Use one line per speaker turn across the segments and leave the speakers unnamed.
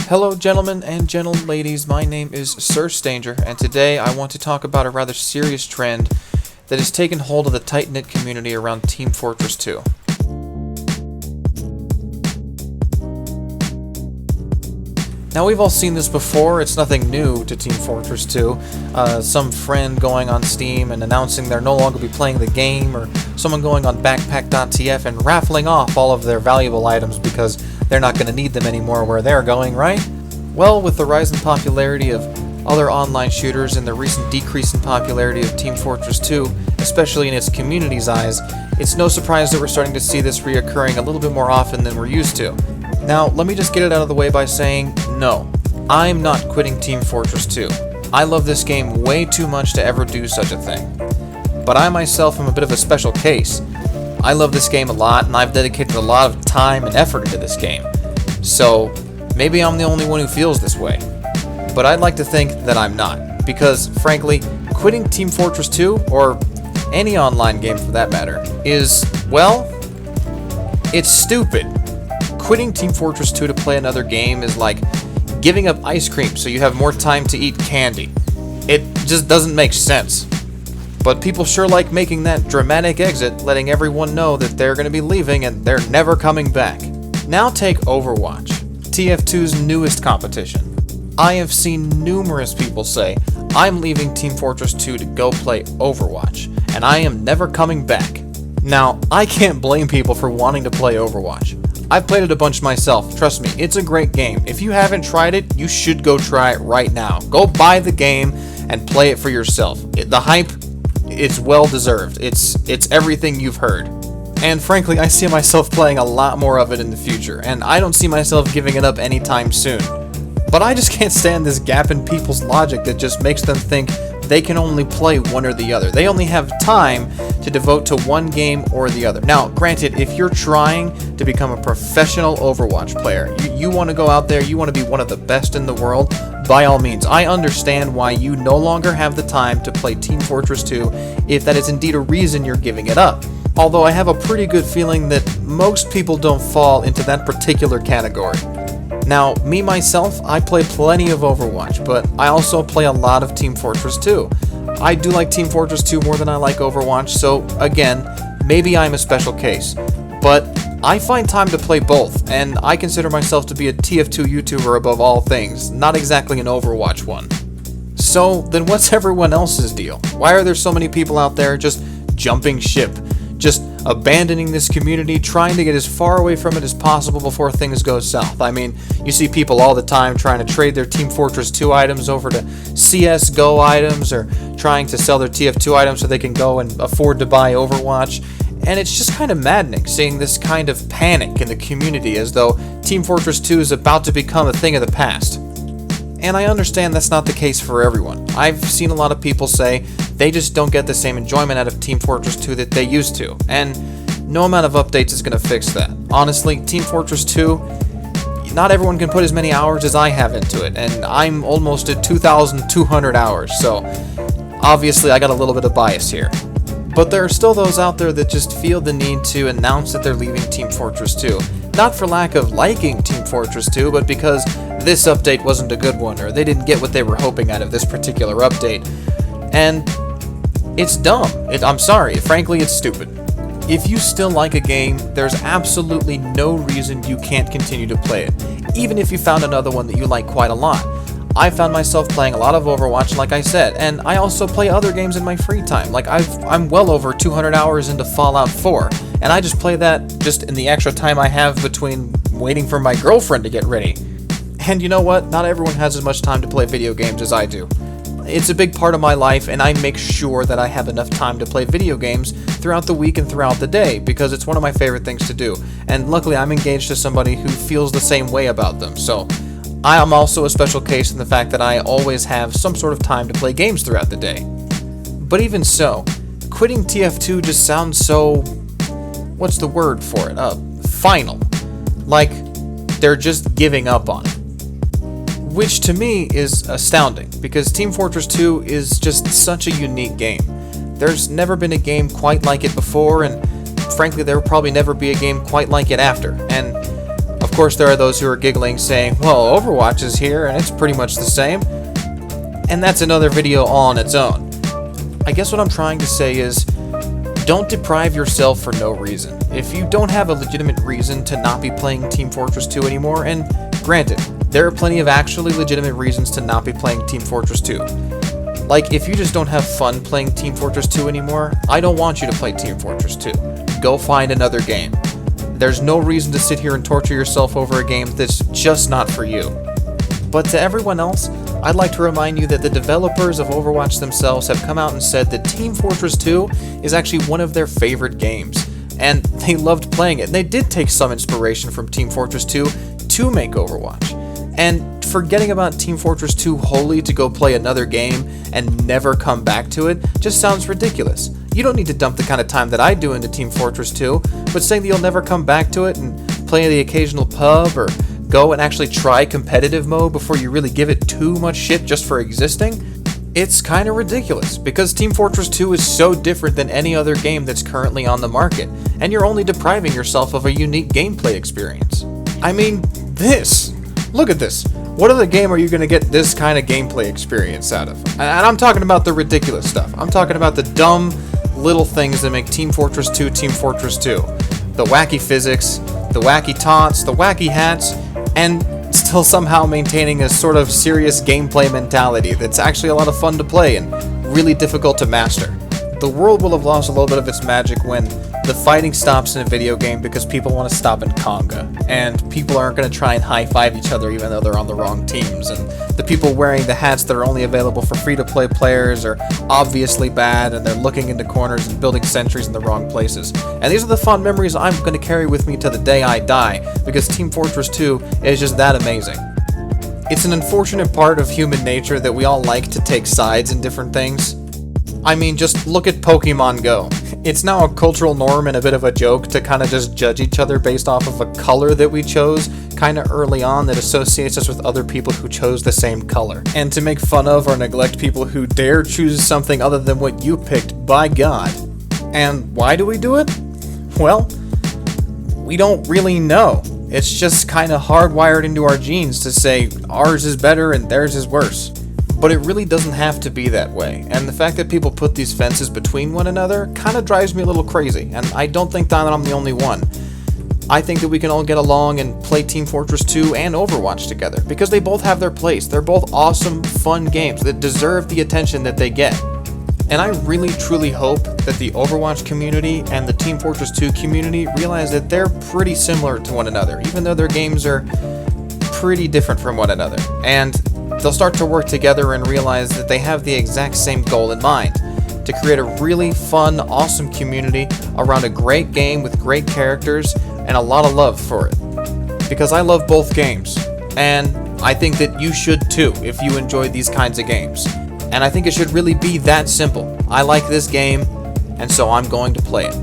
Hello gentlemen and gentle ladies, my name is Sir Stanger, and today I want to talk about a rather serious trend that has taken hold of the tight-knit community around Team Fortress 2. Now, we've all seen this before. It's nothing new to Team Fortress 2. Some friend going on Steam and announcing they'll no longer be playing the game, or someone going on backpack.tf and raffling off all of their valuable items because they're not going to need them anymore where they're going, right? Well, with the rise in popularity of other online shooters and the recent decrease in popularity of Team Fortress 2, especially in its community's eyes, it's no surprise that we're starting to see this reoccurring a little bit more often than we're used to. Now, let me just get it out of the way by saying, no, I'm not quitting Team Fortress 2. I love this game way too much to ever do such a thing. But I myself am a bit of a special case. I love this game a lot, and I've dedicated a lot of time and effort into this game. So, maybe I'm the only one who feels this way. But I'd like to think that I'm not, because, frankly, quitting Team Fortress 2, or any online game for that matter, is, well, it's stupid. Quitting Team Fortress 2 to play another game is like giving up ice cream so you have more time to eat candy. It just doesn't make sense. But people sure like making that dramatic exit, letting everyone know that they're going to be leaving and they're never coming back. Now take Overwatch, TF2's newest competition. I have seen numerous people say, I'm leaving Team Fortress 2 to go play Overwatch, and I am never coming back. Now, I can't blame people for wanting to play Overwatch. I've played it a bunch myself, trust me, it's a great game. If you haven't tried it, you should go try it right now. Go buy the game and play it for yourself. The hype, it's well deserved. It's everything you've heard. And frankly, I see myself playing a lot more of it in the future, and I don't see myself giving it up anytime soon. But I just can't stand this gap in people's logic that just makes them think they can only play one or the other. They only have time to devote to one game or the other. Now, granted, if you're trying to become a professional Overwatch player, you want to go out there, you want to be one of the best in the world, by all means. I understand why you no longer have the time to play Team Fortress 2 if that is indeed a reason you're giving it up. Although I have a pretty good feeling that most people don't fall into that particular category. Now, me myself, I play plenty of Overwatch, but I also play a lot of Team Fortress 2. I do like Team Fortress 2 more than I like Overwatch, so again, maybe I'm a special case. But I find time to play both, and I consider myself to be a TF2 YouTuber above all things, not exactly an Overwatch one. So, then what's everyone else's deal? Why are there so many people out there just jumping ship? Just abandoning this community, trying to get as far away from it as possible before things go south. I mean, you see people all the time trying to trade their Team Fortress 2 items over to CSGO items, or trying to sell their TF2 items so they can go and afford to buy Overwatch. And it's just kind of maddening seeing this kind of panic in the community as though Team Fortress 2 is about to become a thing of the past. And I understand that's not the case for everyone. I've seen a lot of people say they just don't get the same enjoyment out of Team Fortress 2 that they used to, and no amount of updates is going to fix that. Honestly, Team Fortress 2, not everyone can put as many hours as I have into it, and I'm almost at 2,200 hours, so obviously I got a little bit of bias here. But there are still those out there that just feel the need to announce that they're leaving Team Fortress 2. Not for lack of liking Team Fortress 2, but because this update wasn't a good one, or they didn't get what they were hoping out of this particular update. And it's dumb. I'm sorry, frankly, it's stupid. If you still like a game, there's absolutely no reason you can't continue to play it, even if you found another one that you like quite a lot. I found myself playing a lot of Overwatch, like I said, and I also play other games in my free time. Like, I'm well over 200 hours into Fallout 4, and I just play that just in the extra time I have between waiting for my girlfriend to get ready. And you know what? Not everyone has as much time to play video games as I do. It's a big part of my life, and I make sure that I have enough time to play video games throughout the week and throughout the day, because it's one of my favorite things to do. And luckily, I'm engaged to somebody who feels the same way about them, so I am also a special case in the fact that I always have some sort of time to play games throughout the day. But even so, quitting TF2 just sounds so, what's the word for it? Final. Like, they're just giving up on it. Which to me is astounding, because Team Fortress 2 is just such a unique game. There's never been a game quite like it before, and frankly there will probably never be a game quite like it after. And of course, there are those who are giggling saying, well, Overwatch is here and it's pretty much the same. And that's another video all on its own. I guess what I'm trying to say is, don't deprive yourself for no reason. If you don't have a legitimate reason to not be playing Team Fortress 2 anymore, and granted, there are plenty of actually legitimate reasons to not be playing Team Fortress 2. Like, if you just don't have fun playing Team Fortress 2 anymore, I don't want you to play Team Fortress 2. Go find another game. There's no reason to sit here and torture yourself over a game that's just not for you. But to everyone else, I'd like to remind you that the developers of Overwatch themselves have come out and said that Team Fortress 2 is actually one of their favorite games, and they loved playing it. And they did take some inspiration from Team Fortress 2 to make Overwatch. And forgetting about Team Fortress 2 wholly to go play another game and never come back to it just sounds ridiculous. You don't need to dump the kind of time that I do into Team Fortress 2, but saying that you'll never come back to it and play the occasional pub or go and actually try competitive mode before you really give it too much shit just for existing, it's kind of ridiculous, because Team Fortress 2 is so different than any other game that's currently on the market, and you're only depriving yourself of a unique gameplay experience. I mean, this! Look at this! What other game are you going to get this kind of gameplay experience out of? And I'm talking about the ridiculous stuff. I'm talking about the dumb little things that make Team Fortress 2 Team Fortress 2. The wacky physics, the wacky taunts, the wacky hats, and still somehow maintaining a sort of serious gameplay mentality that's actually a lot of fun to play and really difficult to master. The world will have lost a little bit of its magic when the fighting stops in a video game because people want to stop in conga, and people aren't going to try and high-five each other even though they're on the wrong teams, and the people wearing the hats that are only available for free-to-play players are obviously bad, and they're looking into corners and building sentries in the wrong places. And these are the fond memories I'm going to carry with me to the day I die, because Team Fortress 2 is just that amazing. It's an unfortunate part of human nature that we all like to take sides in different things. I mean, just look at Pokemon Go. It's now a cultural norm and a bit of a joke to kind of just judge each other based off of a color that we chose kind of early on that associates us with other people who chose the same color. And to make fun of or neglect people who dare choose something other than what you picked, by God. And why do we do it? Well, we don't really know. It's just kind of hardwired into our genes to say ours is better and theirs is worse. But it really doesn't have to be that way, and the fact that people put these fences between one another kind of drives me a little crazy, and I don't think that I'm the only one. I think that we can all get along and play Team Fortress 2 and Overwatch together, because they both have their place. They're both awesome, fun games that deserve the attention that they get. And I really truly hope that the Overwatch community and the Team Fortress 2 community realize that they're pretty similar to one another, even though their games are pretty different from one another. And they'll start to work together and realize that they have the exact same goal in mind, to create a really fun, awesome community around a great game with great characters and a lot of love for it. Because I love both games, and I think that you should too if you enjoy these kinds of games. And I think it should really be that simple. I like this game, and so I'm going to play it.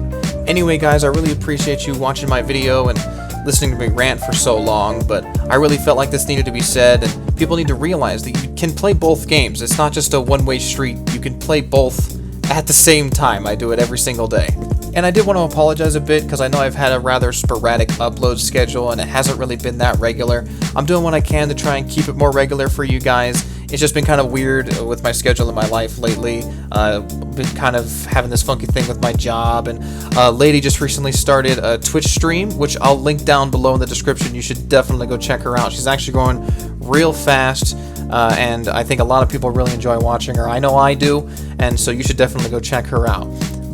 Anyway guys, I really appreciate you watching my video and listening to me rant for so long, but I really felt like this needed to be said, and people need to realize that you can play both games. It's not just a one-way street. You can play both at the same time. I do it every single day. And I did want to apologize a bit, because I know I've had a rather sporadic upload schedule, and it hasn't really been that regular. I'm doing what I can to try and keep it more regular for you guys. It's just been kind of weird with my schedule in my life lately. Been kind of having this funky thing with my job, and a lady just recently started a Twitch stream, which I'll link down below in the description. You should definitely go check her out. She's actually going real fast, and I think a lot of people really enjoy watching her. I know I do, and so you should definitely go check her out.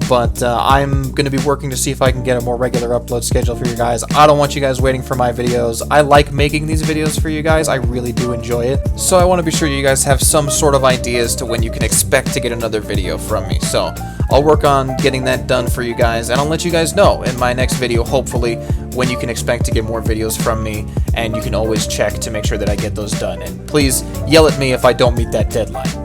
But I'm going to be working to see if I can get a more regular upload schedule for you guys. I don't want you guys waiting for my videos. I like making these videos for you guys. I really do enjoy it. So I want to be sure you guys have some sort of idea as to when you can expect to get another video from me. So I'll work on getting that done for you guys, and I'll let you guys know in my next video, hopefully, when you can expect to get more videos from me, and you can always check to make sure that I get those done. And please yell at me if I don't meet that deadline.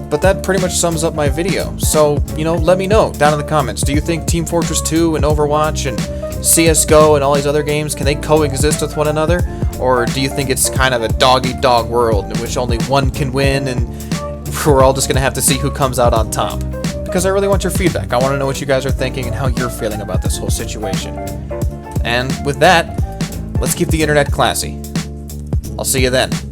But that pretty much sums up my video. So, let me know down in the comments. Do you think Team Fortress 2 and Overwatch and CSGO and all these other games, can they coexist with one another? Or do you think it's kind of a dog-eat-dog world in which only one can win and we're all just going to have to see who comes out on top? Because I really want your feedback. I want to know what you guys are thinking and how you're feeling about this whole situation. And with that, Let's keep the internet classy. I'll see you then.